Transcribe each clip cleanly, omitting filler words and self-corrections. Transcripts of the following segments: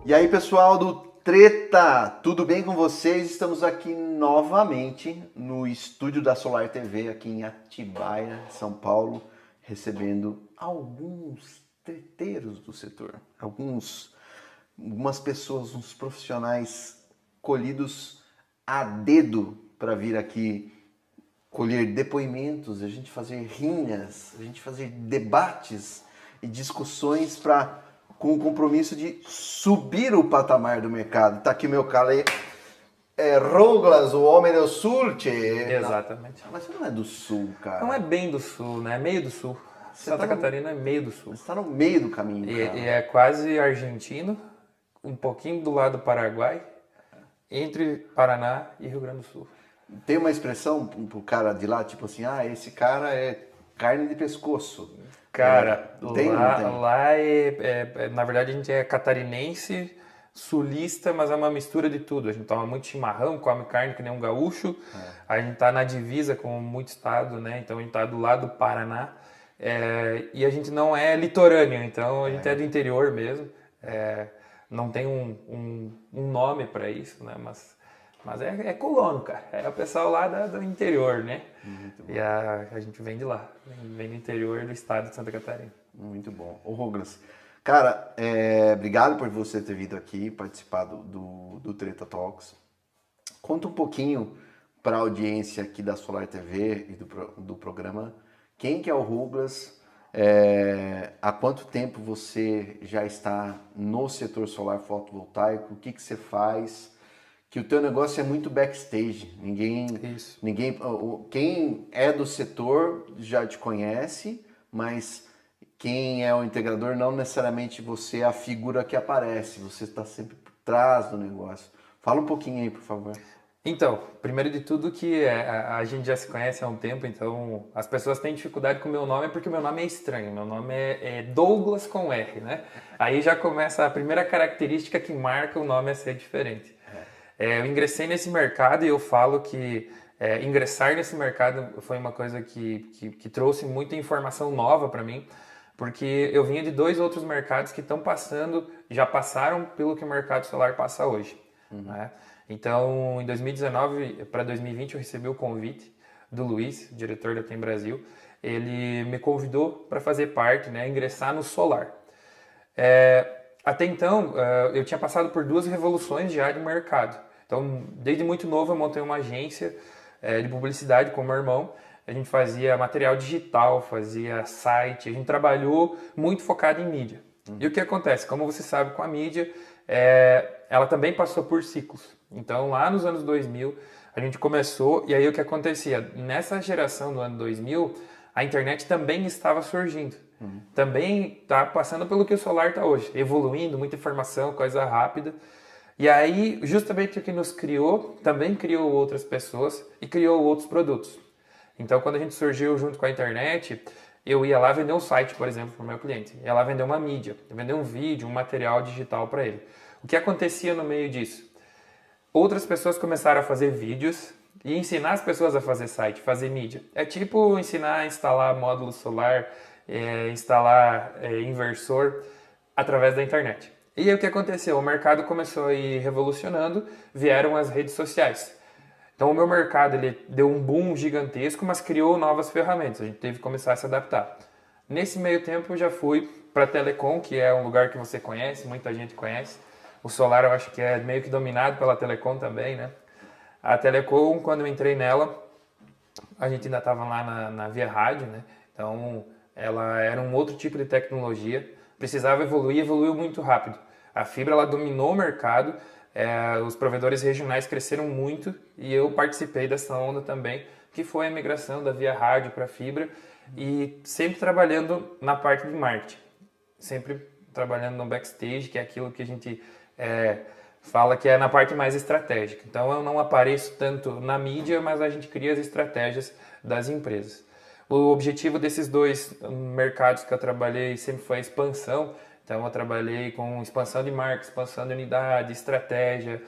E aí, pessoal do Treta, tudo bem com vocês? Estamos aqui novamente no estúdio da Solar TV, aqui em Atibaia, São Paulo, recebendo alguns treteiros do setor, algumas pessoas, uns profissionais colhidos a dedo para vir aqui colher depoimentos, a gente fazer rinhas, a gente fazer debates e discussões com o compromisso de subir o patamar do mercado. Tá aqui meu cara aí, Rouglas, o homem do sul, tchê. Exatamente. Não, mas você não é do sul, cara. Não é bem do sul, né? É meio do sul. Santa Catarina é meio do sul. Você tá no meio do caminho, cara. E é quase argentino, um pouquinho do lado do Paraguai, entre Paraná e Rio Grande do Sul. Tem uma expressão pro cara de lá, tipo assim, esse cara é carne de pescoço. Cara, Tem ou não tem? lá na verdade a gente é catarinense, sulista, mas é uma mistura de tudo. A gente toma muito chimarrão, come carne que nem um gaúcho. A gente tá na divisa com muito estado, né? Então a gente tá do lado do Paraná. E a gente não é litorâneo, então a gente é do interior mesmo. Não tem um nome para isso, né? Mas é colono, cara. É o pessoal lá do interior, né? E a gente vem de lá. Vem do interior do estado de Santa Catarina. Muito bom. Ô, Rouglas, cara, obrigado por você ter vindo aqui participar do Treta Talks. Conta um pouquinho para a audiência aqui da Solar TV e do programa quem que é o Rouglas, há quanto tempo você já está no setor solar fotovoltaico, o que você faz, que o teu negócio é muito backstage, quem é do setor já te conhece, mas quem é o integrador não necessariamente você é a figura que aparece, você está sempre por trás do negócio. Fala um pouquinho aí, por favor. Então, primeiro de tudo que a gente já se conhece há um tempo, então as pessoas têm dificuldade com o meu nome porque o meu nome é estranho. Meu nome é Douglas com R, né? Aí já começa a primeira característica que marca o nome a ser diferente. Eu ingressei nesse mercado e eu falo que ingressar nesse mercado foi uma coisa que trouxe muita informação nova para mim, porque eu vinha de dois outros mercados que já passaram pelo que o mercado solar passa hoje, né? Então, em 2019 para 2020, eu recebi o convite do Luiz, diretor da Tem Brasil. Ele me convidou para fazer parte, né, ingressar no solar. Até então, eu tinha passado por duas revoluções já de mercado. Então, desde muito novo, eu montei uma agência de publicidade com meu irmão. A gente fazia material digital, fazia site, a gente trabalhou muito focado em mídia. E o que acontece? Como você sabe, com a mídia, ela também passou por ciclos. Então, lá nos anos 2000, a gente começou, e aí o que acontecia? Nessa geração do ano 2000, a internet também estava surgindo. Também está passando pelo que o solar está hoje, evoluindo, muita informação, coisa rápida. E aí, justamente o que nos criou, também criou outras pessoas e criou outros produtos. Então, quando a gente surgiu junto com a internet, eu ia lá vender um site, por exemplo, para o meu cliente. Ia lá vender uma mídia, vender um vídeo, um material digital para ele. O que acontecia no meio disso? Outras pessoas começaram a fazer vídeos e ensinar as pessoas a fazer site, fazer mídia. É tipo ensinar a instalar módulo solar, instalar inversor através da internet. E aí o que aconteceu? O mercado começou a ir revolucionando, vieram as redes sociais. Então o meu mercado ele deu um boom gigantesco, mas criou novas ferramentas. A gente teve que começar a se adaptar. Nesse meio tempo eu já fui para a Telecom, que é um lugar que você conhece, muita gente conhece. O solar eu acho que é meio que dominado pela Telecom também, né? A Telecom, quando eu entrei nela, a gente ainda estava lá na Via Rádio, né? Então ela era um outro tipo de tecnologia, precisava evoluir, evoluiu muito rápido. A fibra ela dominou o mercado, os provedores regionais cresceram muito e eu participei dessa onda também, que foi a migração da Via Rádio para a fibra e sempre trabalhando na parte de marketing, sempre trabalhando no backstage, que é aquilo que a gente fala que é na parte mais estratégica. Então eu não apareço tanto na mídia, mas a gente cria as estratégias das empresas. O objetivo desses dois mercados que eu trabalhei sempre foi a expansão. Então eu trabalhei com expansão de marca, expansão de unidade, estratégia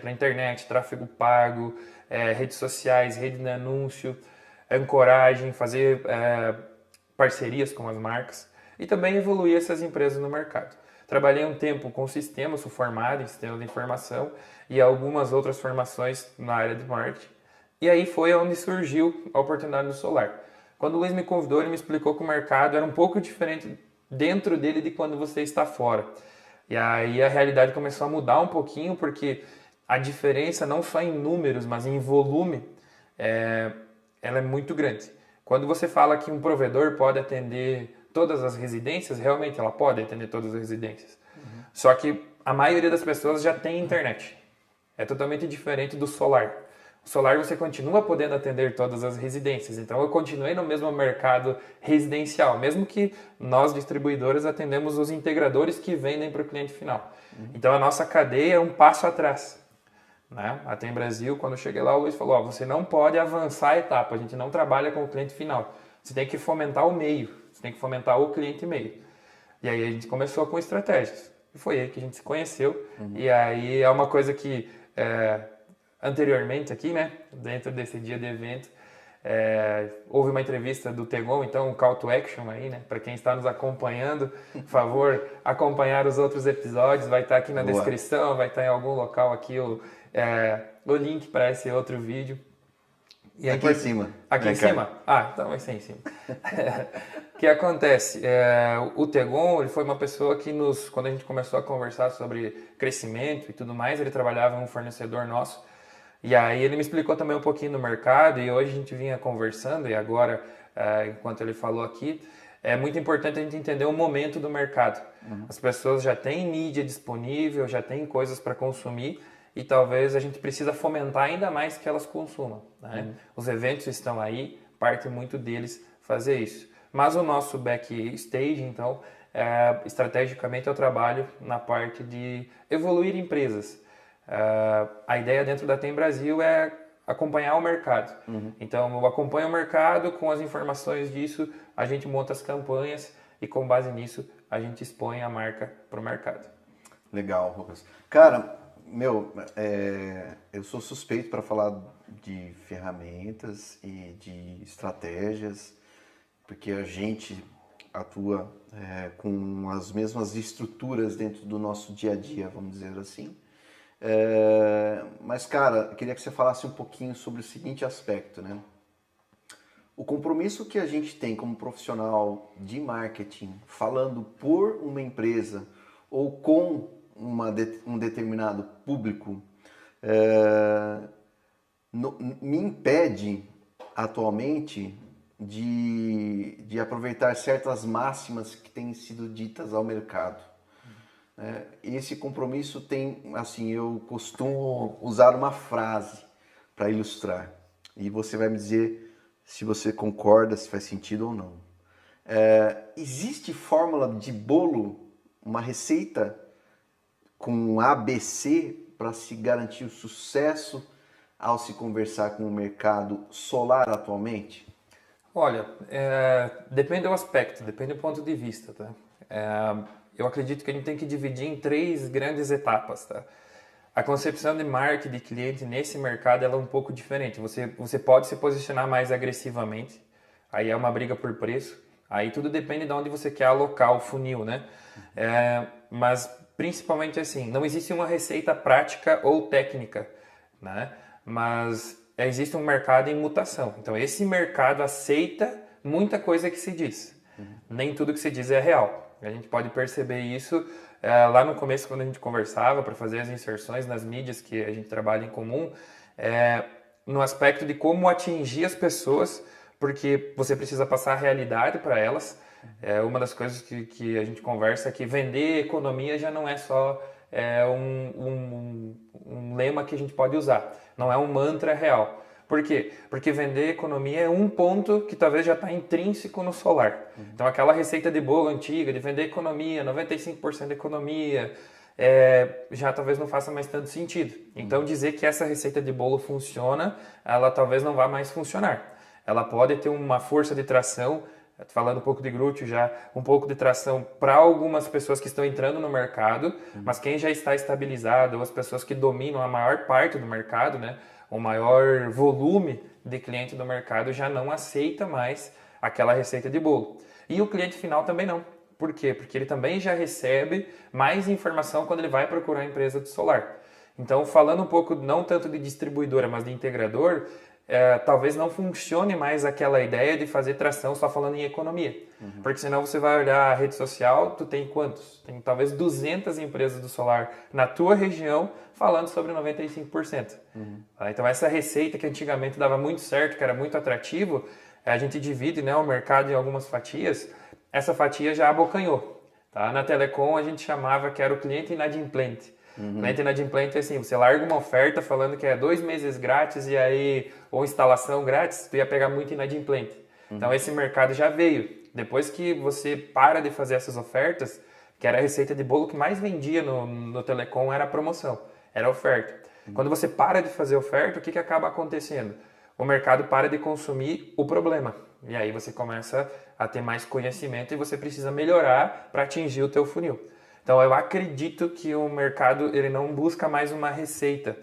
para internet, tráfego pago, redes sociais, rede de anúncio, ancoragem, fazer parcerias com as marcas e também evoluir essas empresas no mercado. Trabalhei um tempo com sistemas, sou formado em sistemas de informação e algumas outras formações na área de marketing. E aí foi onde surgiu a oportunidade do solar. Quando o Luiz me convidou, ele me explicou que o mercado era um pouco diferente dentro dele de quando você está fora. E aí a realidade começou a mudar um pouquinho, porque a diferença não só em números, mas em volume, ela é muito grande. Quando você fala que um provedor pode atender todas as residências, realmente ela pode atender todas as residências. Só que a maioria das pessoas já tem internet. É totalmente diferente do solar. O solar você continua podendo atender todas as residências. Então eu continuei no mesmo mercado residencial, mesmo que nós distribuidores atendemos os integradores que vendem para o cliente final. Então a nossa cadeia é um passo atrás. Né? A Tem Brasil, quando eu cheguei lá, o Luiz falou, você não pode avançar a etapa, a gente não trabalha com o cliente final. Você tem que fomentar o meio, você tem que fomentar o cliente meio. E aí a gente começou com estratégias. E foi aí que a gente se conheceu. E aí é uma coisa que anteriormente aqui, né, dentro desse dia de evento, houve uma entrevista do Tegon, então um call to action aí, né, para quem está nos acompanhando, por favor, acompanhar os outros episódios, vai estar aqui na descrição, vai estar em algum local aqui o link para esse outro vídeo. E aqui em cima. Aqui em cima? Ah, então vai ser em cima. O que acontece? O Tegon, ele foi uma pessoa que quando a gente começou a conversar sobre crescimento e tudo mais, ele trabalhava em um fornecedor nosso. E aí ele me explicou também um pouquinho do mercado e hoje a gente vinha conversando e agora, enquanto ele falou aqui, é muito importante a gente entender o momento do mercado. As pessoas já têm mídia disponível, já têm coisas para consumir e talvez a gente precisa fomentar ainda mais que elas consumam. Né? Os eventos estão aí, parte muito deles fazer isso. Mas o nosso backstage, então, estrategicamente eu trabalho na parte de evoluir empresas. A ideia dentro da Tem Brasil é acompanhar o mercado. Então, eu acompanho o mercado, com as informações disso, a gente monta as campanhas e com base nisso, a gente expõe a marca para o mercado. Legal, Lucas. Cara, eu sou suspeito para falar de ferramentas e de estratégias, porque a gente atua com as mesmas estruturas dentro do nosso dia a dia, vamos dizer assim. Mas, cara, eu queria que você falasse um pouquinho sobre o seguinte aspecto, né? O compromisso que a gente tem como profissional de marketing, falando por uma empresa ou com um determinado público, me impede atualmente de aproveitar certas máximas que têm sido ditas ao mercado. Esse compromisso tem, assim, eu costumo usar uma frase para ilustrar e você vai me dizer se você concorda, se faz sentido ou não. Existe fórmula de bolo, uma receita com ABC para se garantir o sucesso ao se conversar com o mercado solar atualmente? Olha, depende do aspecto, depende do ponto de vista, tá? Eu acredito que a gente tem que dividir em 3 grandes etapas, tá? A concepção de marca de cliente nesse mercado ela é um pouco diferente. Você pode se posicionar mais agressivamente, aí é uma briga por preço, aí tudo depende de onde você quer alocar o funil, né? Mas principalmente assim, não existe uma receita prática ou técnica, né? Mas existe um mercado em mutação. Então esse mercado aceita muita coisa que se diz. Nem tudo que se diz é real. A gente pode perceber isso lá no começo, quando a gente conversava para fazer as inserções nas mídias que a gente trabalha em comum, no aspecto de como atingir as pessoas, porque você precisa passar a realidade para elas. Uma das coisas que a gente conversa é que vender economia já não é só um lema que a gente pode usar, não é um mantra real. Por quê? Porque vender economia é um ponto que talvez já está intrínseco no solar. Então aquela receita de bolo antiga de vender economia, 95% de economia, já talvez não faça mais tanto sentido. Então dizer que essa receita de bolo funciona, ela talvez não vá mais funcionar. Ela pode ter uma força de tração, falando um pouco de glúteo já, um pouco de tração para algumas pessoas que estão entrando no mercado, mas quem já está estabilizado, ou as pessoas que dominam a maior parte do mercado, né, o maior volume de cliente do mercado já não aceita mais aquela receita de bolo. E o cliente final também não, Por quê? Porque ele também já recebe mais informação quando ele vai procurar a empresa de solar. Então, falando um pouco, não tanto de distribuidora, mas de integrador, talvez não funcione mais aquela ideia de fazer tração só falando em economia. Porque senão você vai olhar a rede social, tu tem quantos? Tem talvez 200 empresas do solar na tua região falando sobre 95%. Tá? Então essa receita que antigamente dava muito certo, que era muito atrativo, a gente divide, né, o mercado em algumas fatias, essa fatia já abocanhou. Tá? Na Telecom a gente chamava que era o cliente inadimplente. Cliente inadimplente é assim, você larga uma oferta falando que é 2 meses grátis e aí, ou instalação grátis, tu ia pegar muito inadimplente. Então esse mercado já veio. Depois que você para de fazer essas ofertas, que era a receita de bolo que mais vendia no Telecom, era a promoção, era a oferta. Quando você para de fazer oferta, o que acaba acontecendo? O mercado para de consumir o problema. E aí você começa a ter mais conhecimento e você precisa melhorar para atingir o teu funil. Então eu acredito que o mercado ele não busca mais uma receita.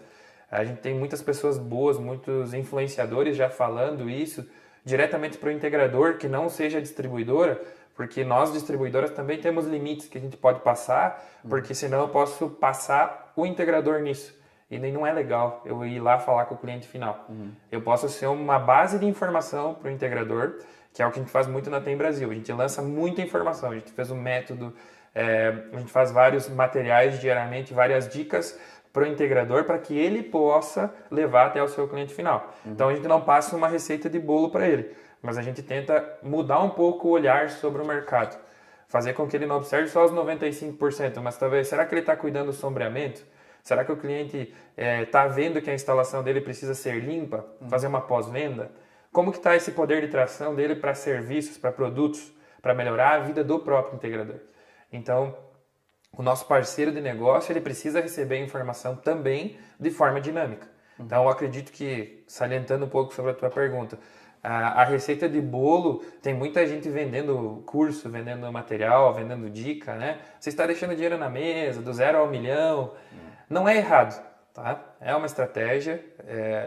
A gente tem muitas pessoas boas, muitos influenciadores já falando isso diretamente para o integrador, que não seja distribuidora, porque nós distribuidoras também temos limites que a gente pode passar, porque senão eu posso passar o integrador nisso. E nem não é legal eu ir lá falar com o cliente final. Eu posso ser uma base de informação para o integrador, que é o que a gente faz muito na Tem Brasil. A gente lança muita informação, a gente fez um método, a gente faz vários materiais diariamente, várias dicas para o integrador para que ele possa levar até o seu cliente final. Então a gente não passa uma receita de bolo para ele, mas a gente tenta mudar um pouco o olhar sobre o mercado. Fazer com que ele não observe só os 95%, mas talvez, será que ele está cuidando do sombreamento? Será que o cliente está vendo que a instalação dele precisa ser limpa? Fazer uma pós-venda? Como que está esse poder de tração dele para serviços, para produtos, para melhorar a vida do próprio integrador? Então, o nosso parceiro de negócio ele precisa receber informação também de forma dinâmica. Então, eu acredito que, salientando um pouco sobre a tua pergunta, a receita de bolo, tem muita gente vendendo curso, vendendo material, vendendo dica, né? Você está deixando dinheiro na mesa, do 0 ao 1 milhão. Não é errado, tá? É uma estratégia,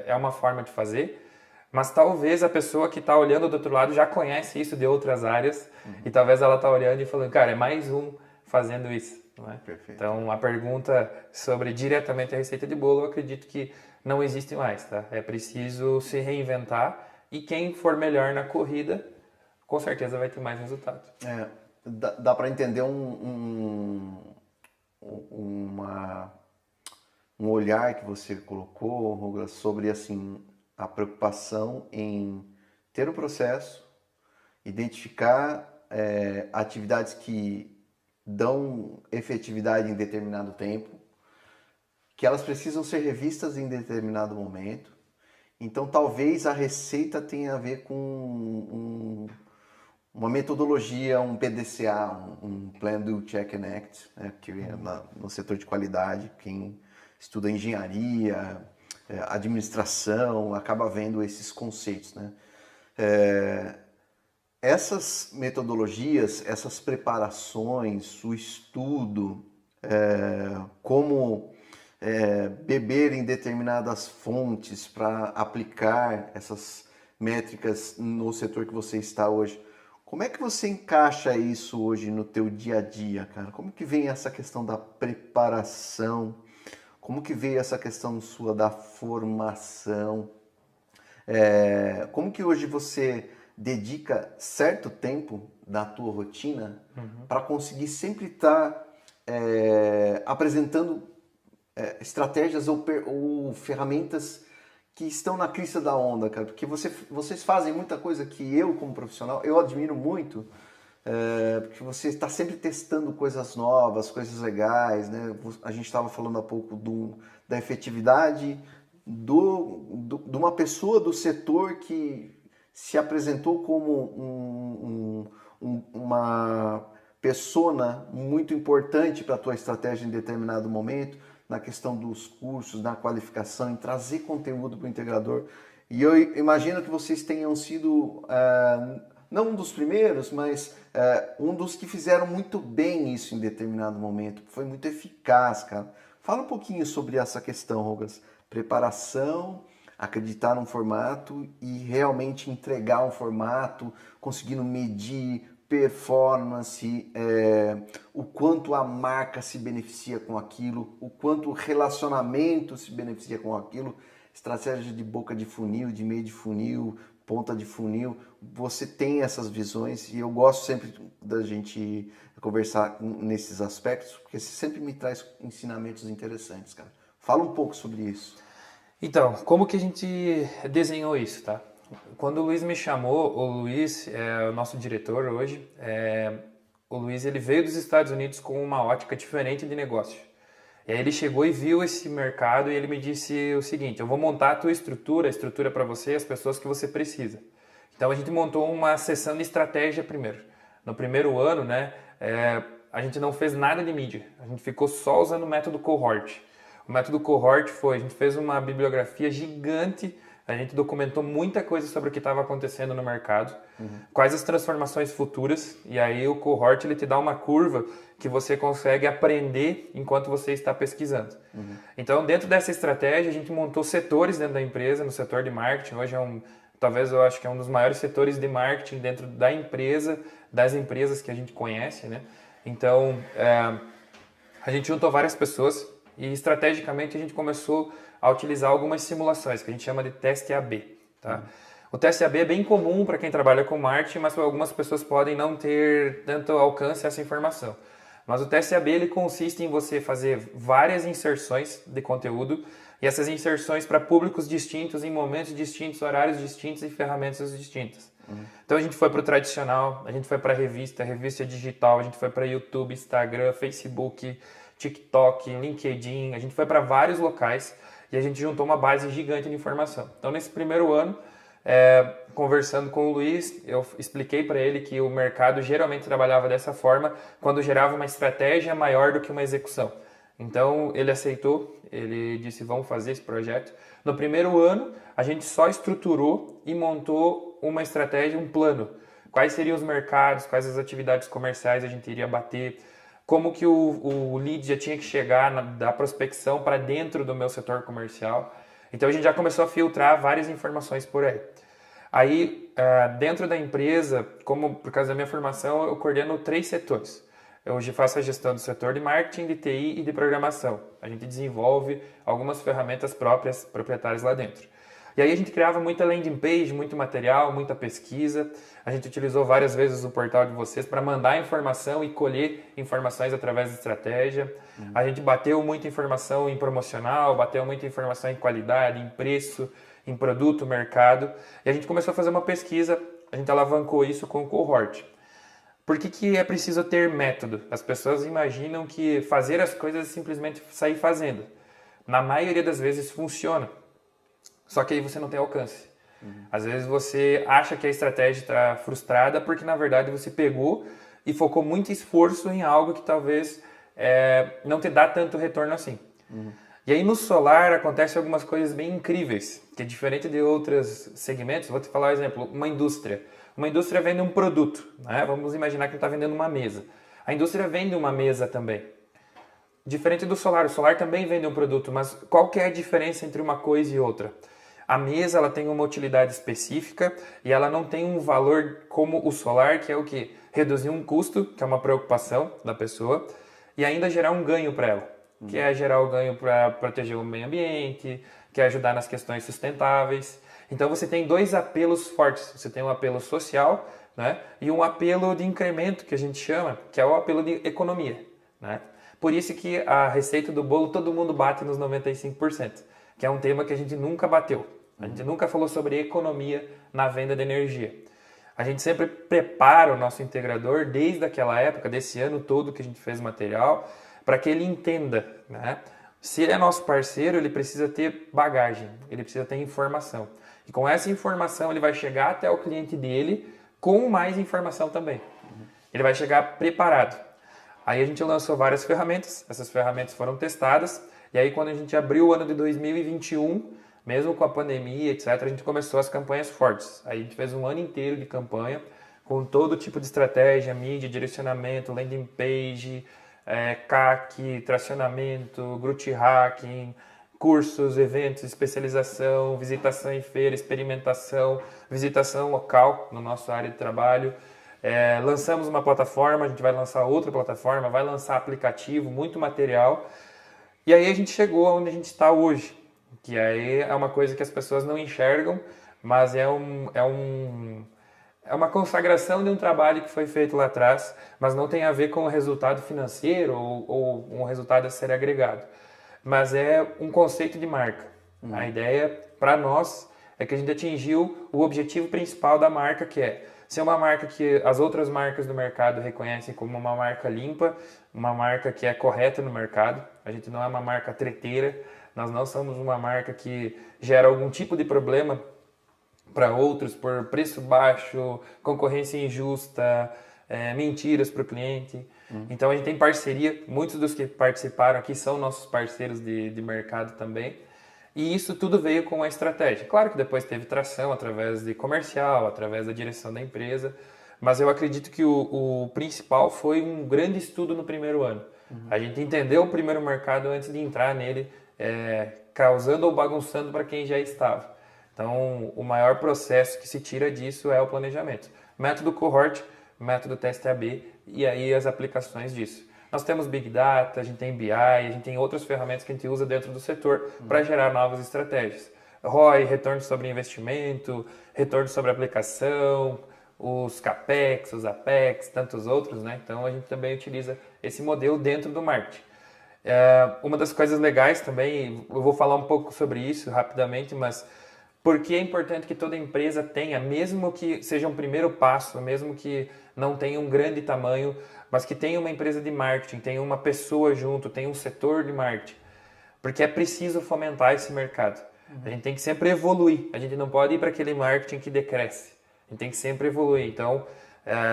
é uma forma de fazer, mas talvez a pessoa que está olhando do outro lado já conhece isso de outras áreas e talvez ela está olhando e falando, cara, é mais um fazendo isso. Não é? Perfeito. Então, a pergunta sobre diretamente a receita de bolo, eu acredito que não existe mais, tá? É preciso se reinventar e quem for melhor na corrida, com certeza vai ter mais resultado. Dá para entender um olhar que você colocou, Douglas, sobre assim, a preocupação em ter um processo, identificar atividades que dão efetividade em determinado tempo, que elas precisam ser revistas em determinado momento. Então, talvez a receita tenha a ver com uma metodologia, um PDCA, um Plan, Do, Check and Act, né, que é no setor de qualidade, quem estuda engenharia, administração, acaba vendo esses conceitos, né? Essas metodologias, essas preparações, o estudo, como beber em determinadas fontes para aplicar essas métricas no setor que você está hoje. Como é que você encaixa isso hoje no teu dia a dia, cara? Como que vem essa questão da preparação? Como que veio essa questão sua da formação? Como que hoje você dedica certo tempo da tua rotina para conseguir sempre estar apresentando estratégias ou ferramentas que estão na crista da onda, cara? Porque vocês fazem muita coisa que eu, como profissional, eu admiro muito, porque você está sempre testando coisas novas, coisas legais, né? A gente estava falando há pouco da efetividade de uma pessoa do setor que se apresentou como uma persona muito importante para a tua estratégia em determinado momento, na questão dos cursos, na qualificação, em trazer conteúdo para o integrador. E eu imagino que vocês tenham sido, não um dos primeiros, mas um dos que fizeram muito bem isso em determinado momento. Foi muito eficaz, cara. Fala um pouquinho sobre essa questão, Douglas. Preparação, acreditar num formato e realmente entregar um formato, conseguindo medir, performance, o quanto a marca se beneficia com aquilo, o quanto o relacionamento se beneficia com aquilo, estratégia de boca de funil, de meio de funil, ponta de funil, você tem essas visões e eu gosto sempre da gente conversar nesses aspectos, porque você sempre me traz ensinamentos interessantes, cara. Fala um pouco sobre isso. Então, como que a gente desenhou isso, tá? Quando o Luiz me chamou, o Luiz é o nosso diretor hoje, o Luiz ele veio dos Estados Unidos com uma ótica diferente de negócio. E aí ele chegou e viu esse mercado e ele me disse o seguinte, eu vou montar a tua estrutura, a estrutura para você, as pessoas que você precisa. Então a gente montou uma sessão de estratégia primeiro. No primeiro ano, né, a gente não fez nada de mídia, a gente ficou só usando o método cohort. O método cohort foi, a gente fez uma bibliografia gigante, a gente documentou muita coisa sobre o que estava acontecendo no mercado, quais as transformações futuras, e aí o cohort ele te dá uma curva que você consegue aprender enquanto você está pesquisando. Então, dentro dessa estratégia, a gente montou setores dentro da empresa, no setor de marketing, hoje talvez eu acho que é um dos maiores setores de marketing dentro da empresa, das empresas que a gente conhece, né? Então, a gente juntou várias pessoas e estrategicamente a gente começou a utilizar algumas simulações, que a gente chama de teste AB, tá? O teste AB é bem comum para quem trabalha com marketing, mas algumas pessoas podem não ter tanto alcance a essa informação. Mas o teste AB ele consiste em você fazer várias inserções de conteúdo e essas inserções para públicos distintos, em momentos distintos, horários distintos e ferramentas distintas. Então a gente foi para o tradicional, a gente foi para a revista digital, a gente foi para YouTube, Instagram, Facebook, TikTok, LinkedIn, a gente foi para vários locais e a gente juntou uma base gigante de informação. Então nesse primeiro ano, conversando com o Luiz, eu expliquei para ele que o mercado geralmente trabalhava dessa forma quando gerava uma estratégia maior do que uma execução. Então ele aceitou, ele disse vamos fazer esse projeto. No primeiro ano a gente só estruturou e montou uma estratégia, um plano. Quais seriam os mercados, quais as atividades comerciais a gente iria bater, como que o lead já tinha que chegar da prospecção para dentro do meu setor comercial. Então a gente já começou a filtrar várias informações por aí. Aí, dentro da empresa, como por causa da minha formação, eu coordeno 3 setores. Eu hoje faço a gestão do setor de marketing, de TI e de programação. A gente desenvolve algumas ferramentas próprias, proprietárias lá dentro. E aí a gente criava muita landing page, muito material, muita pesquisa. A gente utilizou várias vezes o portal de vocês para mandar informação e colher informações através da estratégia. A gente bateu muita informação em promocional, bateu muita informação em qualidade, em preço, em produto, mercado. E a gente começou a fazer uma pesquisa, a gente alavancou isso com o cohort. Por que é preciso ter método? As pessoas imaginam que fazer as coisas é simplesmente sair fazendo. Na maioria das vezes funciona. Só que aí você não tem alcance. Às vezes você acha que a estratégia está frustrada porque, na verdade, você pegou e focou muito esforço em algo que talvez não te dá tanto retorno assim. E aí no solar acontecem algumas coisas bem incríveis, que é diferente de outros segmentos. Vou te falar um exemplo, uma indústria. Uma indústria vende um produto, né? Vamos imaginar que está vendendo uma mesa. A indústria vende uma mesa também. Diferente do solar, o solar também vende um produto, mas qual que é a diferença entre uma coisa e outra? A mesa ela tem uma utilidade específica e ela não tem um valor como o solar, que é o quê? Reduzir um custo, que é uma preocupação da pessoa, e ainda gerar um ganho para ela, que é gerar o ganho para proteger o meio ambiente, que é ajudar nas questões sustentáveis. Então você tem 2 apelos fortes, você tem um apelo social, né, e um apelo de incremento, que a gente chama, que é o apelo de economia, né? Por isso que a receita do bolo todo mundo bate nos 95%, que é um tema que a gente nunca bateu. A gente nunca falou sobre economia na venda de energia. A gente sempre prepara o nosso integrador desde aquela época, desse ano todo que a gente fez material, para que ele entenda, né? Se ele é nosso parceiro, ele precisa ter bagagem, ele precisa ter informação. E com essa informação ele vai chegar até o cliente dele com mais informação também. Ele vai chegar preparado. Aí a gente lançou várias ferramentas, essas ferramentas foram testadas, e aí quando a gente abriu o ano de 2021, mesmo com a pandemia, etc., a gente começou as campanhas fortes. Aí a gente fez um ano inteiro de campanha, com todo tipo de estratégia, mídia, direcionamento, landing page, CAC, tracionamento, growth hacking, cursos, eventos, especialização, visitação em feira, experimentação, visitação local na nossa área de trabalho. Lançamos uma plataforma, a gente vai lançar outra plataforma, vai lançar aplicativo, muito material. E aí a gente chegou onde a gente está hoje, que aí é uma coisa que as pessoas não enxergam, mas é uma consagração de um trabalho que foi feito lá atrás, mas não tem a ver com o resultado financeiro ou um resultado a ser agregado. Mas é um conceito de marca. A ideia, para nós, é que a gente atingiu o objetivo principal da marca, que é ser uma marca que as outras marcas do mercado reconhecem como uma marca limpa, uma marca que é correta no mercado. A gente não é uma marca treteira, nós não somos uma marca que gera algum tipo de problema para outros por preço baixo, concorrência injusta, mentiras para o cliente. Então a gente tem parceria, muitos dos que participaram aqui são nossos parceiros de mercado também. E isso tudo veio com a estratégia. Claro que depois teve tração através de comercial, através da direção da empresa, mas eu acredito que o principal foi um grande estudo no primeiro ano. A gente entendeu o primeiro mercado antes de entrar nele, causando ou bagunçando para quem já estava. Então, o maior processo que se tira disso é o planejamento. Método cohort, método teste AB e aí as aplicações disso. Nós temos Big Data, a gente tem BI, a gente tem outras ferramentas que a gente usa dentro do setor para gerar novas estratégias. ROI, retorno sobre investimento, retorno sobre aplicação, os CAPEX, os APEX, tantos outros, né? Então, a gente também utiliza esse modelo dentro do marketing. Uma das coisas legais também, eu vou falar um pouco sobre isso rapidamente, mas por que é importante que toda empresa tenha, mesmo que seja um primeiro passo, mesmo que não tenha um grande tamanho, mas que tenha uma empresa de marketing, tenha uma pessoa junto, tenha um setor de marketing, porque é preciso fomentar esse mercado. A gente tem que sempre evoluir, a gente não pode ir para aquele marketing que decresce, a gente tem que sempre evoluir. Então,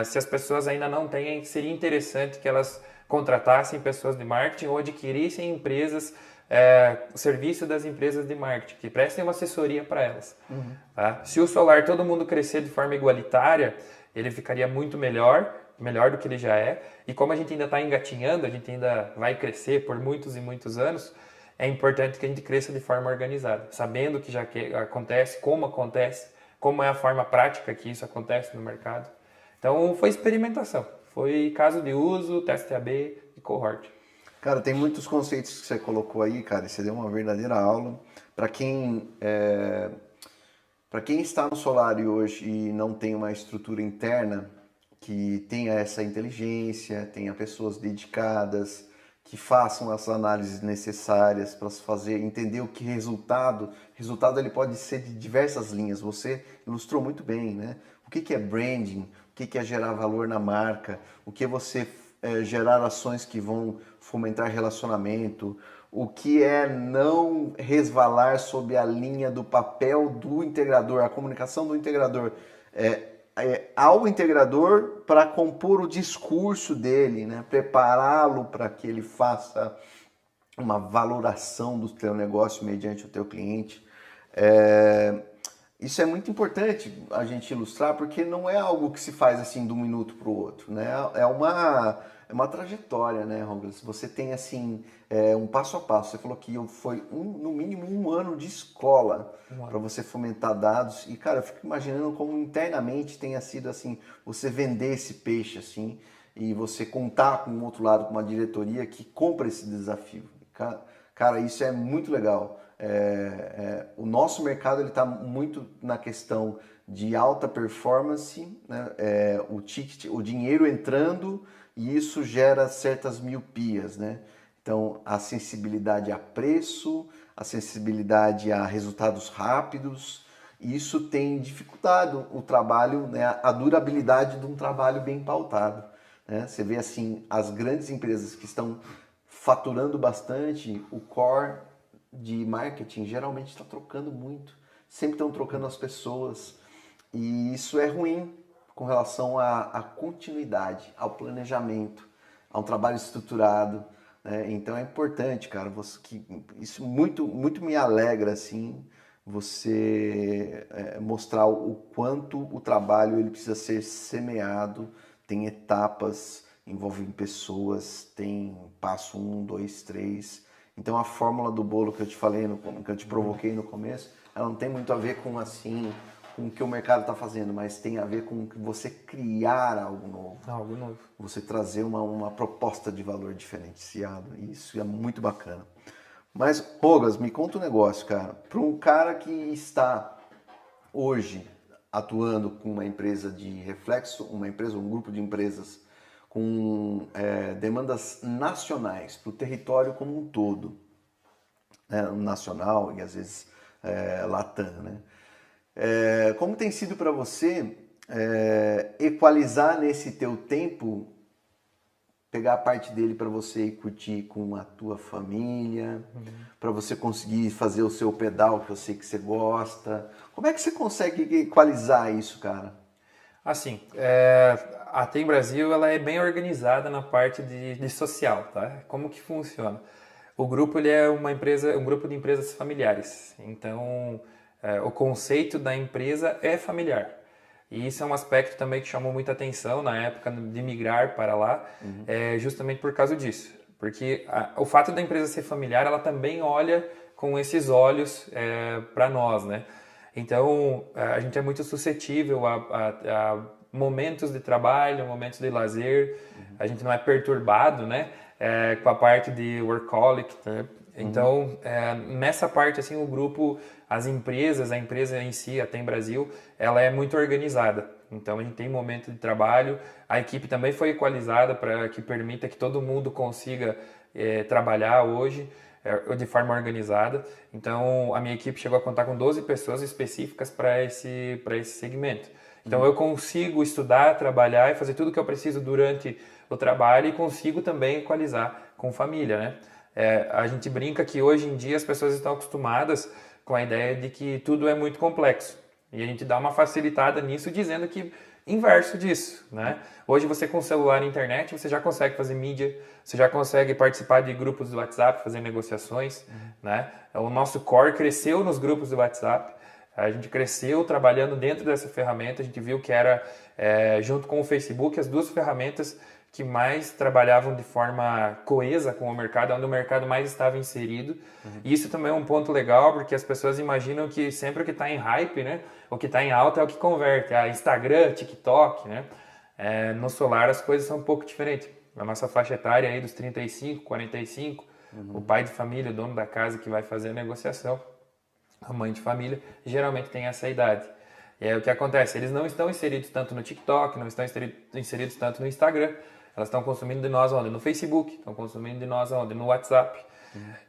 se as pessoas ainda não têm, seria interessante que elas contratassem pessoas de marketing ou adquirissem empresas, o serviço das empresas de marketing, que prestem uma assessoria para elas. Tá? Se o solar todo mundo crescer de forma igualitária, ele ficaria muito melhor do que ele já é. E como a gente ainda está engatinhando, a gente ainda vai crescer por muitos e muitos anos, é importante que a gente cresça de forma organizada, sabendo o que já acontece, como é a forma prática que isso acontece no mercado. Então, foi experimentação, foi caso de uso, teste AB e cohort. Cara, tem muitos conceitos que você colocou aí, cara, e você deu uma verdadeira aula. Para quem está no Solari hoje e não tem uma estrutura interna que tenha essa inteligência, tenha pessoas dedicadas, que façam as análises necessárias para fazer, entender o que resultado ele pode ser de diversas linhas. Você ilustrou muito bem, né? O que é branding, o que é gerar valor na marca, o que é você gerar ações que vão fomentar relacionamento, o que é não resvalar sob a linha do papel do integrador, a comunicação do integrador ao integrador para compor o discurso dele, né? Prepará-lo para que ele faça uma valoração do teu negócio mediante o teu cliente. Isso é muito importante a gente ilustrar, porque não é algo que se faz assim de um minuto para o outro, né? É uma trajetória, né, Douglas? Você tem assim um passo a passo. Você falou que foi no mínimo um ano de escola para você fomentar dados. E, cara, eu fico imaginando como internamente tenha sido assim, você vender esse peixe assim e você contar com o outro lado, com uma diretoria que compra esse desafio. Cara, isso é muito legal. O nosso mercado está muito na questão de alta performance, né? O ticket, o dinheiro entrando, e isso gera certas miopias, né? Então, a sensibilidade a preço, a sensibilidade a resultados rápidos, isso tem dificultado o trabalho, né? A durabilidade de um trabalho bem pautado, né? Você vê assim, as grandes empresas que estão faturando bastante, o core de marketing geralmente está trocando muito, sempre estão trocando as pessoas, e isso é ruim com relação à continuidade, ao planejamento, a um trabalho estruturado, né? Então é importante, cara, isso muito, muito me alegra assim, você mostrar o quanto o trabalho ele precisa ser semeado, tem etapas, envolvem pessoas, tem passo 1, 2, 3. Então a fórmula do bolo que eu te falei, que eu te provoquei no começo, ela não tem muito a ver com assim, com o que o mercado está fazendo, mas tem a ver com você criar algo novo. Algo novo. Você trazer uma proposta de valor diferenciado. Isso é muito bacana. Mas, Rogas, me conta um negócio, cara. Para um cara que está hoje atuando com uma empresa de reflexo, um grupo de empresas com demandas nacionais para o território como um todo, né? Nacional e às vezes Latam, né? Como tem sido para você equalizar nesse teu tempo, pegar a parte dele para você ir curtir com a tua família, para você conseguir fazer o seu pedal que eu sei que você gosta? Como é que você consegue equalizar isso, cara? Assim, a Tem Brasil ela é bem organizada na parte de social, tá? Como que funciona? O grupo ele é um grupo de empresas familiares. Então, o conceito da empresa é familiar. E isso é um aspecto também que chamou muita atenção na época de migrar para lá, justamente por causa disso. Porque o fato da empresa ser familiar, ela também olha com esses olhos para nós, né? Então, a gente é muito suscetível a momentos de trabalho, momentos de lazer. A gente não é perturbado, né? Com a parte de workaholic, né? Então, nessa parte, assim, o grupo, a empresa em si, a Tem Brasil, ela é muito organizada. Então, a gente tem momento de trabalho. A equipe também foi equalizada para que permita que todo mundo consiga trabalhar hoje de forma organizada. Então, a minha equipe chegou a contar com 12 pessoas específicas para esse segmento. Então, eu consigo estudar, trabalhar e fazer tudo o que eu preciso durante o trabalho e consigo também equalizar com família, né? A gente brinca que hoje em dia as pessoas estão acostumadas com a ideia de que tudo é muito complexo. E a gente dá uma facilitada nisso dizendo que inverso disso, né? Hoje você com celular e internet, você já consegue fazer mídia, você já consegue participar de grupos do WhatsApp, fazer negociações, né? O nosso core cresceu nos grupos do WhatsApp, a gente cresceu trabalhando dentro dessa ferramenta, a gente viu que era, junto com o Facebook, as duas ferramentas que mais trabalhavam de forma coesa com o mercado, onde o mercado mais estava inserido. E isso também é um ponto legal, porque as pessoas imaginam que sempre o que está em hype, né, o que está em alta é o que converte. Instagram, TikTok, né? No solar as coisas são um pouco diferentes. Na nossa faixa etária aí dos 35, 45, o pai de família, o dono da casa que vai fazer a negociação, a mãe de família, geralmente tem essa idade. E aí o que acontece? Eles não estão inseridos tanto no TikTok, não estão inseridos tanto no Instagram. Elas estão consumindo de nós onde? No Facebook, estão consumindo de nós onde? No WhatsApp.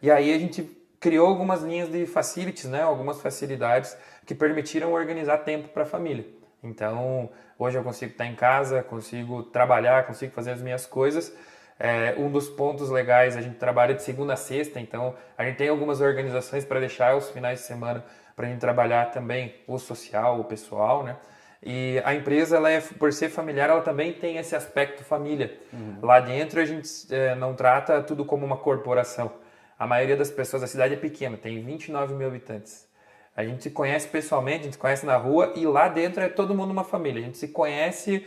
E aí a gente criou algumas linhas de facilities, né? Algumas facilidades que permitiram organizar tempo para a família. Então, hoje eu consigo estar em casa, consigo trabalhar, consigo fazer as minhas coisas. Um dos pontos legais, a gente trabalha de segunda a sexta, então a gente tem algumas organizações para deixar os finais de semana para a gente trabalhar também o social, o pessoal, né? E a empresa, por ser familiar, ela também tem esse aspecto família. Lá dentro a gente não trata tudo como uma corporação. A maioria das pessoas, a cidade é pequena, tem 29 mil habitantes. A gente se conhece pessoalmente, a gente se conhece na rua e lá dentro é todo mundo uma família. A gente se conhece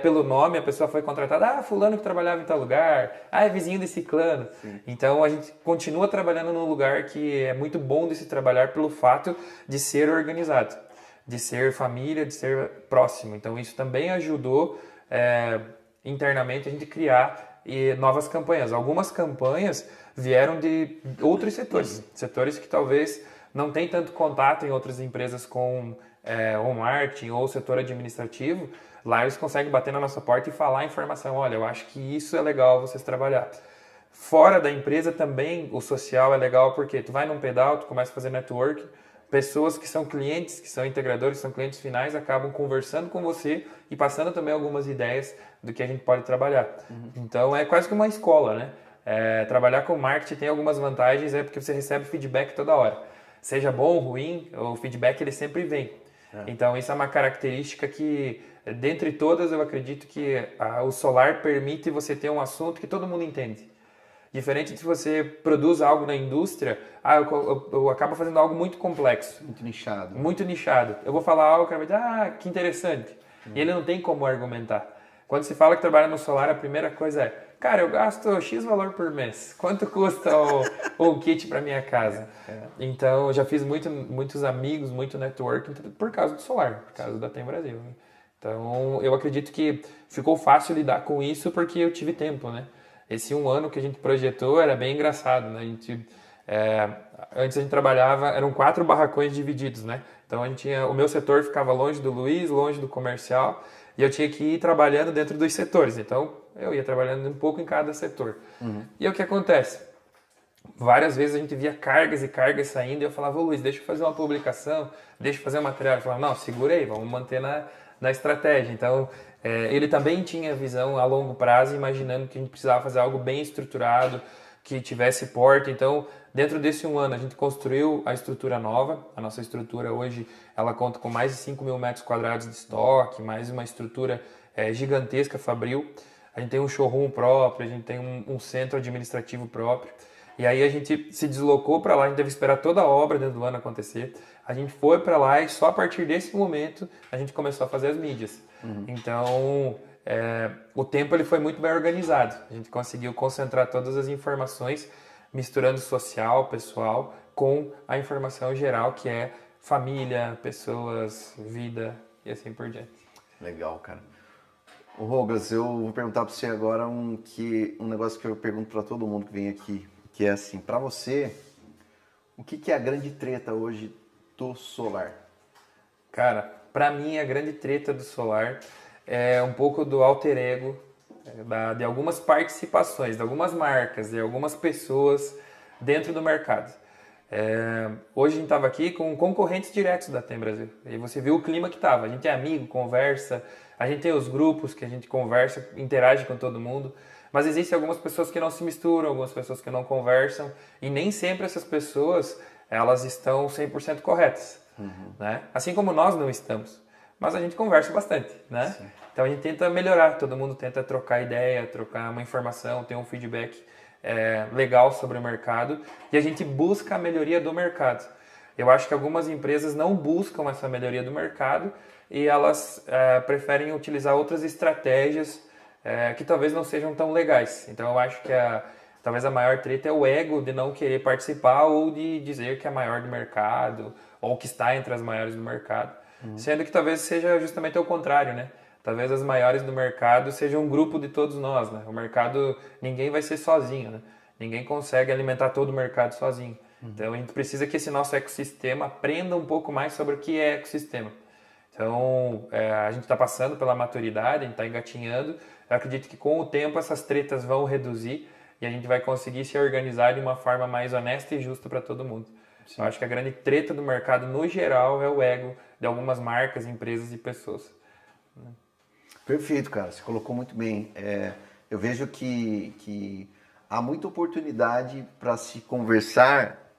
pelo nome, a pessoa foi contratada, fulano que trabalhava em tal lugar, é vizinho de ciclano. Sim. Então a gente continua trabalhando num lugar que é muito bom de se trabalhar pelo fato de ser organizado, de ser família, de ser próximo. Então isso também ajudou internamente a gente criar novas campanhas. Algumas campanhas vieram de outros setores, setores que talvez não tem tanto contato em outras empresas com o marketing ou o setor administrativo. Lá eles conseguem bater na nossa porta e falar a informação, olha, eu acho que isso é legal vocês trabalhar. Fora da empresa também o social é legal porque tu vai num pedal, tu começa a fazer network, pessoas que são clientes, que são integradores, que são clientes finais, acabam conversando com você e passando também algumas ideias do que a gente pode trabalhar. Então é quase que uma escola, né? Trabalhar com marketing tem algumas vantagens, porque você recebe feedback toda hora. Seja bom ou ruim, o feedback ele sempre vem. Então isso é uma característica que, dentre todas, eu acredito que o solar permite você ter um assunto que todo mundo entende. Diferente de se você produz algo na indústria, eu acabo fazendo algo muito complexo. Muito nichado. Muito nichado. Eu vou falar algo, o cara vai dizer, que interessante. E ele não tem como argumentar. Quando se fala que trabalha no solar, a primeira coisa é, cara, eu gasto X valor por mês. Quanto custa o kit para minha casa? Então, eu já fiz muitos amigos, muito networking por causa do solar, por causa da Tem Brasil, né? Então, eu acredito que ficou fácil lidar com isso porque eu tive tempo, né? Esse um ano que a gente projetou era bem engraçado, né? É, Antes a gente trabalhava, eram 4 barracões divididos, né? Então o meu setor ficava longe do Luiz, longe do comercial, e eu tinha que ir trabalhando dentro dos setores. Então eu ia trabalhando um pouco em cada setor. E o que acontece? Várias vezes a gente via cargas e cargas saindo e eu falava, ô Luiz, deixa eu fazer uma publicação, deixa eu fazer um material. Ele falava, não, segura aí, vamos manter na estratégia. Então, ele também tinha visão a longo prazo, imaginando que a gente precisava fazer algo bem estruturado, que tivesse porta. Então, dentro desse um ano, a gente construiu a estrutura nova. A nossa estrutura hoje, ela conta com mais de 5 mil metros quadrados de estoque, mais uma estrutura gigantesca, fabril. A gente tem um showroom próprio, a gente tem um centro administrativo próprio. E aí a gente se deslocou para lá, a gente teve que esperar toda a obra dentro do ano acontecer. A gente foi para lá e só a partir desse momento a gente começou a fazer as mídias. Então, o tempo ele foi muito bem organizado. A gente conseguiu concentrar todas as informações, misturando social, pessoal, com a informação geral, que é família, pessoas, vida e assim por diante. Legal, cara. Ô Rogas, eu vou perguntar para você agora um negócio que eu pergunto para todo mundo que vem aqui, que é assim, para você, o que é a grande treta hoje do solar? Cara, para mim a grande treta do solar é um pouco do alter ego, de algumas participações, de algumas marcas, de algumas pessoas dentro do mercado. Hoje a gente estava aqui com concorrentes diretos da Tem Brasil. E você viu o clima que estava. A gente é amigo, conversa, a gente tem os grupos que a gente conversa, interage com todo mundo. Mas existem algumas pessoas que não se misturam, algumas pessoas que não conversam. E nem sempre essas pessoas elas estão 100% corretas. Né? Assim como nós não estamos. Mas a gente conversa bastante. Né? Então a gente tenta melhorar, todo mundo tenta trocar ideia, trocar uma informação, ter um feedback legal sobre o mercado e a gente busca a melhoria do mercado. Eu acho que algumas empresas não buscam essa melhoria do mercado e elas preferem utilizar outras estratégias que talvez não sejam tão legais. Então eu acho que talvez a maior treta é o ego de não querer participar ou de dizer que é a maior do mercado ou que está entre as maiores do mercado. Sendo que talvez seja justamente o contrário, né? Talvez as maiores do mercado sejam um grupo de todos nós, né? O mercado, ninguém vai ser sozinho, né? Ninguém consegue alimentar todo o mercado sozinho. Então a gente precisa que esse nosso ecossistema aprenda um pouco mais sobre o que é ecossistema. Então a gente está passando pela maturidade, a gente está engatinhando. Eu acredito que com o tempo essas tretas vão reduzir e a gente vai conseguir se organizar de uma forma mais honesta e justa para todo mundo. Eu acho que a grande treta do mercado no geral é o ego de algumas marcas, empresas e pessoas. Perfeito, cara. Você colocou muito bem. Eu vejo que há muita oportunidade para se conversar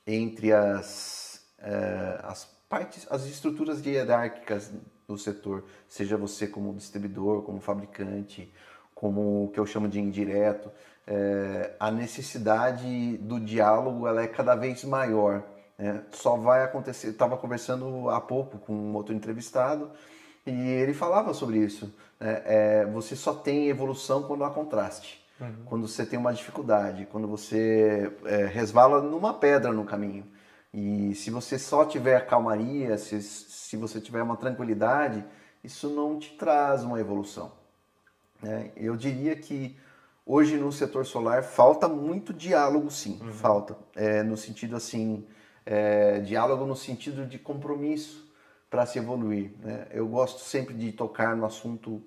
entre as partes, as estruturas hierárquicas do setor, seja você como distribuidor, como fabricante, como o que eu chamo de indireto. A necessidade do diálogo ela é cada vez maior. Só vai acontecer. Estava conversando há pouco com um outro entrevistado. E ele falava sobre isso. Você só tem evolução quando há contraste. Quando você tem uma dificuldade, quando você resvala numa pedra no caminho. E se você só tiver calmaria, se você tiver uma tranquilidade, isso não te traz uma evolução. Eu diria que hoje no setor solar falta muito diálogo, sim. Falta. No sentido assim, diálogo no sentido de compromisso para se evoluir. Eu gosto sempre de tocar no assunto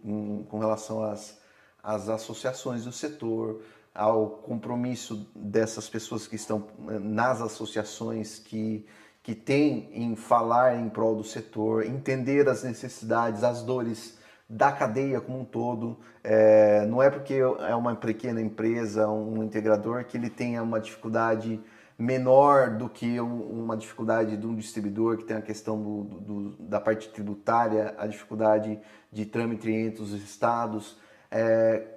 com relação às associações do setor, ao compromisso dessas pessoas que estão nas associações que têm em falar em prol do setor, entender as necessidades, as dores da cadeia como um todo. Não é porque é uma pequena empresa, um integrador, que ele tenha uma dificuldade menor do que uma dificuldade de um distribuidor que tem a questão da parte tributária, a dificuldade de trâmite entre os estados.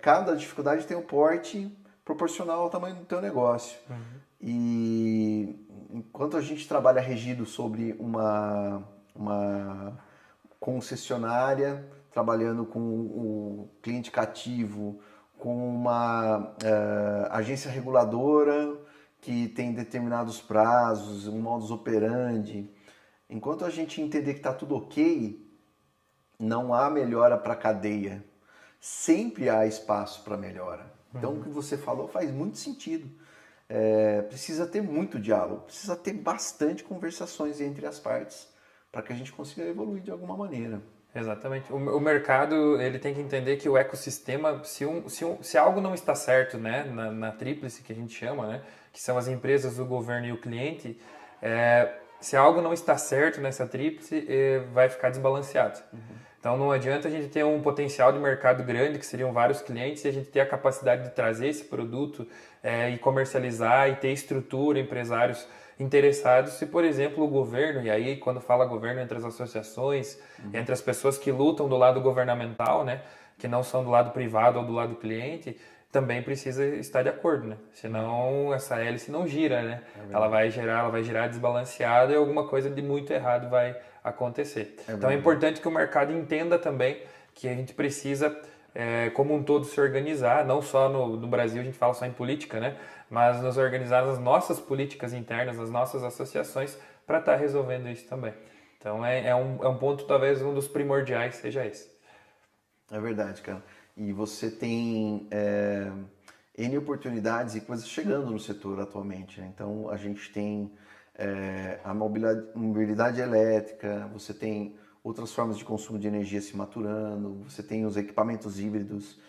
Cada dificuldade tem um porte proporcional ao tamanho do teu negócio. E enquanto a gente trabalha regido sobre uma concessionária, trabalhando com o cliente cativo, com uma agência reguladora que tem determinados prazos, um modus operandi. Enquanto a gente entender que está tudo ok, não há melhora para a cadeia. Sempre há espaço para melhora. Então, o que você falou faz muito sentido. Precisa ter muito diálogo, precisa ter bastante conversações entre as partes para que a gente consiga evoluir de alguma maneira. Exatamente. O mercado ele tem que entender que o ecossistema, se algo não está certo, né, na tríplice que a gente chama, né, que são as empresas, o governo e o cliente, se algo não está certo nessa tríplice, vai ficar desbalanceado. Então não adianta a gente ter um potencial de mercado grande, que seriam vários clientes, e a gente ter a capacidade de trazer esse produto e comercializar e ter estrutura, empresários interessados, se por exemplo o governo, e aí quando fala governo entre as associações, entre as pessoas que lutam do lado governamental, né, que não são do lado privado ou do lado cliente, também precisa estar de acordo, né? Senão essa hélice não gira, né? Ela vai girar desbalanceada e alguma coisa de muito errado vai acontecer. Então é importante que o mercado entenda também que a gente precisa, como um todo, se organizar, não só no Brasil, a gente fala só em política, né? Mas nos organizar nas nossas políticas internas, nas nossas associações, para estar resolvendo isso também. Então é um ponto, talvez um dos primordiais seja esse. É verdade, cara. E você tem N oportunidades e coisas chegando no setor atualmente, né? Então a gente tem a mobilidade elétrica, você tem outras formas de consumo de energia se maturando, você tem os equipamentos híbridos,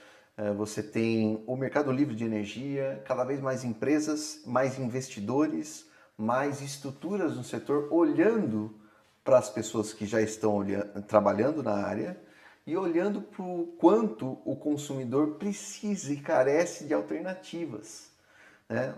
você tem o mercado livre de energia, cada vez mais empresas, mais investidores, mais estruturas no setor olhando para as pessoas que já estão trabalhando na área e olhando para o quanto o consumidor precisa e carece de alternativas. Né?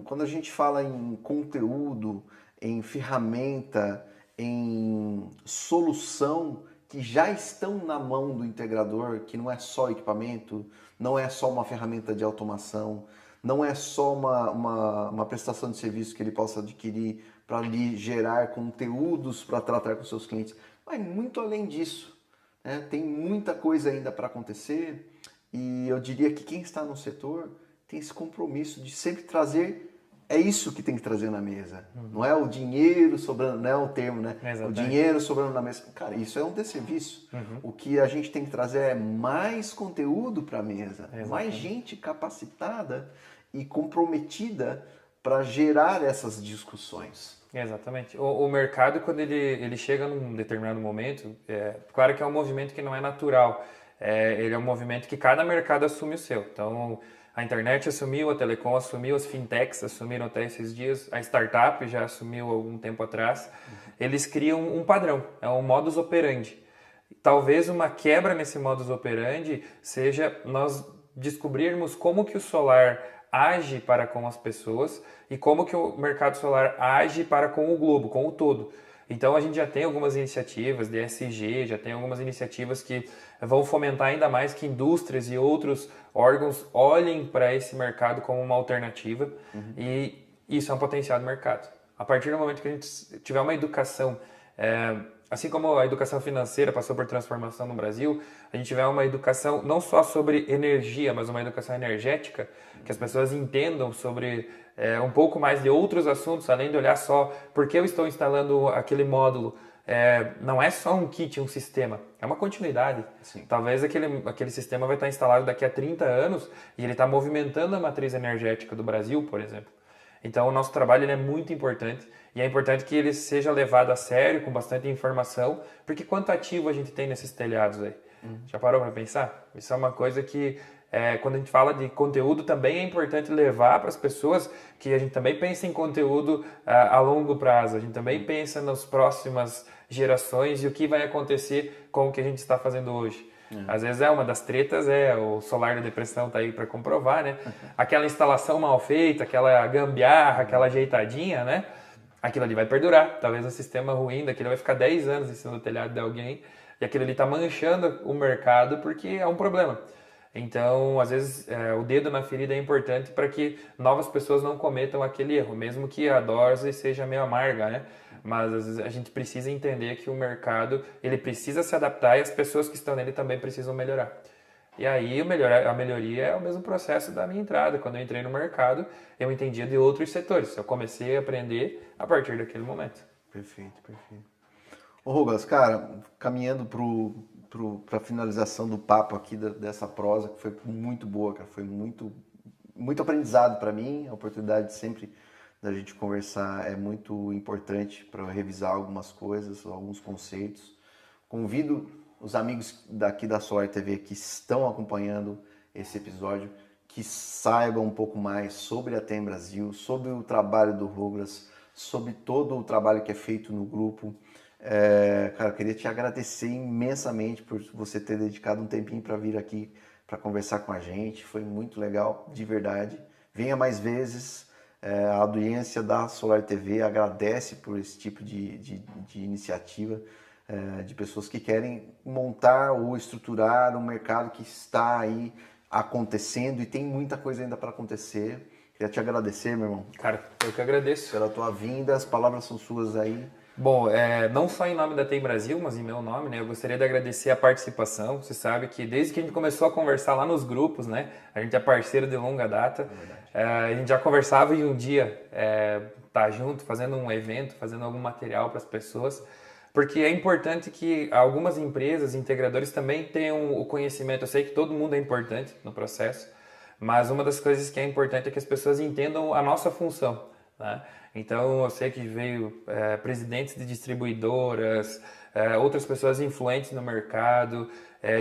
Quando a gente fala em conteúdo, em ferramenta, em solução que já estão na mão do integrador, que não é só equipamento, não é só uma ferramenta de automação, não é só uma prestação de serviço que ele possa adquirir para lhe gerar conteúdos para tratar com seus clientes, mas muito além disso. Tem muita coisa ainda para acontecer e eu diria que quem está no setor tem esse compromisso de sempre trazer, é isso que tem que trazer na mesa. Não é o dinheiro sobrando, não é o termo, né? Exatamente. O dinheiro sobrando na mesa. Cara, isso é um desserviço. O que a gente tem que trazer é mais conteúdo para a mesa, Exatamente. mais gente capacitada e comprometida para gerar essas discussões. Exatamente. O mercado, quando ele chega num determinado momento, claro que é um movimento que não é natural. Ele é um movimento que cada mercado assume o seu. Então, a internet assumiu, a telecom assumiu, as fintechs assumiram até esses dias, a startup já assumiu algum tempo atrás. Eles criam um padrão, é um modus operandi. Talvez uma quebra nesse modus operandi seja nós descobrirmos como que o solar age para com as pessoas e como que o mercado solar age para com o globo, com o todo. Então a gente já tem algumas iniciativas de ESG, já tem algumas iniciativas que vão fomentar ainda mais que indústrias e outros órgãos olhem para esse mercado como uma alternativa e isso é um potencial do mercado. A partir do momento que a gente tiver uma educação, assim como a educação financeira passou por transformação no Brasil, a gente tiver uma educação não só sobre energia, mas uma educação energética, que as pessoas entendam sobre um pouco mais de outros assuntos, além de olhar só por que eu estou instalando aquele módulo. Não é só um kit, um sistema, é uma continuidade. Sim. Talvez aquele sistema vai estar instalado daqui a 30 anos e ele está movimentando a matriz energética do Brasil, por exemplo. Então o nosso trabalho ele é muito importante e é importante que ele seja levado a sério, com bastante informação, porque quanto ativo a gente tem nesses telhados aí? Já parou para pensar? Isso é uma coisa que quando a gente fala de conteúdo também é importante levar para as pessoas que a gente também pensa em conteúdo a longo prazo, a gente também pensa nas próximas gerações e o que vai acontecer com o que a gente está fazendo hoje. Às vezes uma das tretas o solar da depressão tá aí para comprovar, né? Aquela instalação mal feita, aquela gambiarra, aquela ajeitadinha, né? Aquilo ali vai perdurar. Talvez o sistema ruim daquele vai ficar 10 anos em cima do telhado de alguém e aquilo ali tá manchando o mercado porque é um problema. Então, às vezes, o dedo na ferida é importante para que novas pessoas não cometam aquele erro, mesmo que a dose seja meio amarga, né? Mas às vezes a gente precisa entender que o mercado ele precisa se adaptar e as pessoas que estão nele também precisam melhorar. E aí a melhoria é o mesmo processo da minha entrada. Quando eu entrei no mercado, eu entendia de outros setores. Eu comecei a aprender a partir daquele momento. Perfeito, perfeito. Ô Douglas, cara, caminhando para a finalização do papo aqui dessa prosa, que foi muito boa, cara, foi muito aprendizado para mim, a oportunidade sempre da gente conversar é muito importante para revisar algumas coisas, alguns conceitos. Convido os amigos daqui da Solar TV que estão acompanhando esse episódio que saibam um pouco mais sobre a TEM Brasil, sobre o trabalho do Douglas, sobre todo o trabalho que é feito no grupo. Cara, eu queria te agradecer imensamente por você ter dedicado um tempinho para vir aqui para conversar com a gente. Foi muito legal, de verdade. Venha mais vezes. A audiência da Solar TV agradece por esse tipo de iniciativa, de pessoas que querem montar ou estruturar um mercado que está aí acontecendo e tem muita coisa ainda para acontecer. Queria te agradecer, meu irmão. Cara, eu que agradeço. Pela tua vinda, as palavras são suas aí. Bom, não só em nome da TEM Brasil, mas em meu nome, né? Eu gostaria de agradecer a participação. Você sabe que desde que a gente começou a conversar lá nos grupos, né? A gente é parceiro de longa data. A gente já conversava e um dia tá junto, fazendo um evento, fazendo algum material para as pessoas. Porque é importante que algumas empresas, integradores também tenham o conhecimento. Eu sei que todo mundo é importante no processo, mas uma das coisas que é importante é que as pessoas entendam a nossa função, né? Então, eu sei que veio presidentes de distribuidoras, outras pessoas influentes no mercado,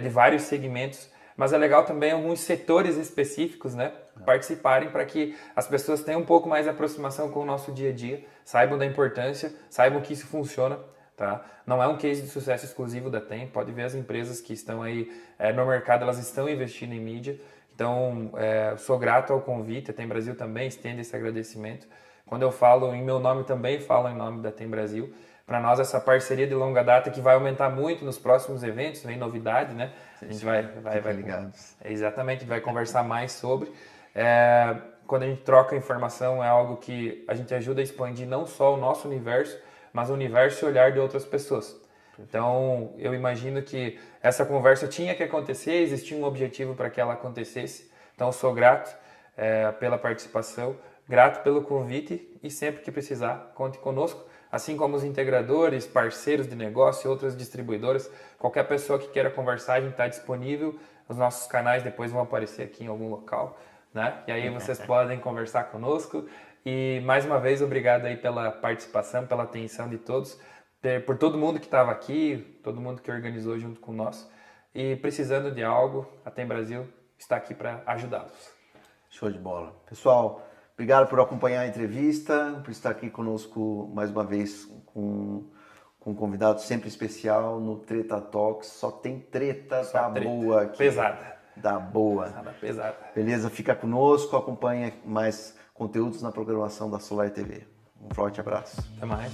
de vários segmentos, mas é legal também alguns setores específicos, né, participarem para que as pessoas tenham um pouco mais de aproximação com o nosso dia a dia, saibam da importância, saibam que isso funciona. Tá? Não é um case de sucesso exclusivo da TEM, pode ver as empresas que estão aí no mercado, elas estão investindo em mídia. Então, sou grato ao convite, a TEM Brasil também estende esse agradecimento. Quando eu falo em meu nome, também falo em nome da TEM Brasil. Para nós, essa parceria de longa data que vai aumentar muito nos próximos eventos, vem novidade, né? A gente vai ligados. Exatamente, vai conversar mais sobre. Quando a gente troca informação, é algo que a gente ajuda a expandir não só o nosso universo, mas o universo e o olhar de outras pessoas. Então, eu imagino que essa conversa tinha que acontecer, existia um objetivo para que ela acontecesse. Então, eu sou grato pela participação, grato pelo convite e sempre que precisar, conte conosco. Assim como os integradores, parceiros de negócio e outras distribuidoras, qualquer pessoa que queira conversar, a gente está disponível. Os nossos canais depois vão aparecer aqui em algum local, né? E aí vocês podem conversar conosco. E mais uma vez, obrigado aí pela participação, pela atenção de todos, por todo mundo que estava aqui, todo mundo que organizou junto com nós. E precisando de algo, a TEM Brasil está aqui para ajudá-los. Show de bola. Pessoal, obrigado por acompanhar a entrevista, por estar aqui conosco mais uma vez com um convidado sempre especial no Treta Talks. Só tem treta boa aqui. Pesada. Da boa. Pesada. Beleza? Fica conosco, acompanha mais conteúdos na programação da Solar TV. Um forte abraço. Até mais.